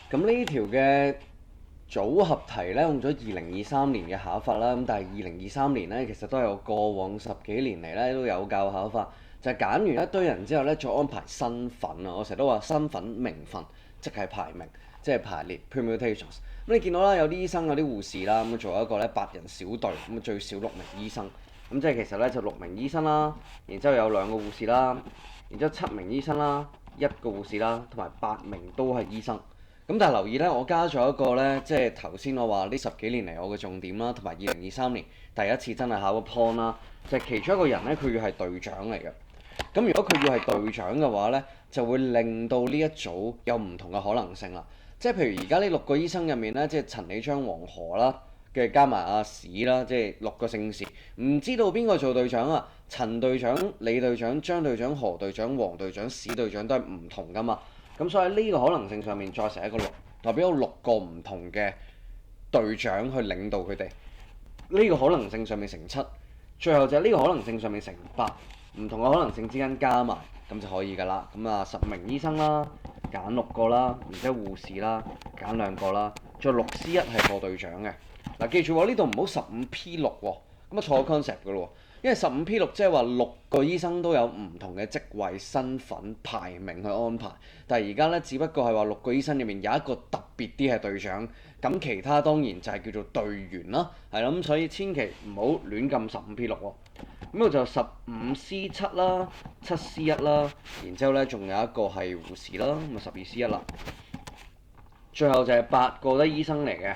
咁呢條嘅組合題咧用咗2023年嘅考法啦，咁但係2023年咧其實都係我過往10幾年嚟咧都有教考法，就係揀完一堆人之後咧再安排身份啊，我成日都話身份名分即係排名，即係排列 permutations。咁你見到啦，有啲醫生有啲護士啦，咁做一個咧8人小隊，咁最少6名醫生，咁即係其實咧就6名醫生啦，然之後有2個護士啦，然之後7名醫生啦，1個護士啦，同埋8名都係醫生。咁但係留意咧，我加咗一個咧，即係頭先我話呢10幾年嚟我嘅重點啦，同埋2023年第一次真係考個 point 啦，就係其中一個人咧，佢要係隊長嚟嘅。咁如果佢要係隊長嘅話咧，就會令到呢一組有唔同嘅可能性啦。即係譬如而家呢6個醫生入面咧，即係陳李張黃何啦嘅加埋阿史啦，即係6個姓氏，唔知道邊個做隊長啊？陳隊長、李隊長、張隊長、何隊長、黃隊長、史隊長都係唔同噶嘛。咁所以呢個可能性上面再乘一個6，代表有6個唔同嘅隊長去領導佢哋。呢個可能性上面乘7，最後就係呢個可能性上面乘8，唔同嘅可能性之間加埋，咁就可以㗎啦。咁啊10名醫生啦，揀6個啦，然之後護士啦，揀2個啦，再6C1係課隊長嘅。嗱，記住喎，呢度唔好15P6喎，咁啊錯 concept 㗎咯。因為15P6即係話6個醫生都有唔同嘅職位、身份、排名去安排，但係而家咧只不過係話6個醫生入面有一個特別啲係隊長，咁其他當然就係叫做隊員啦，係啦，咁所以千祈唔好亂撳15P6喎。咁我就15C7啦、7C1啦，然之後咧仲有一個係護士啦，咁啊12C1啦，最後就係8個都醫生嚟嘅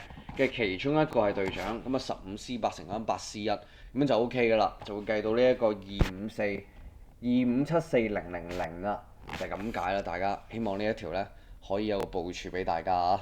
其中一個係隊長，咁啊15C8乘翻8C1，咁就 OK 噶啦，就會計到呢一個254,2574000啦，就係咁解啦。大家希望呢一條咧可以有個部署俾大家啊。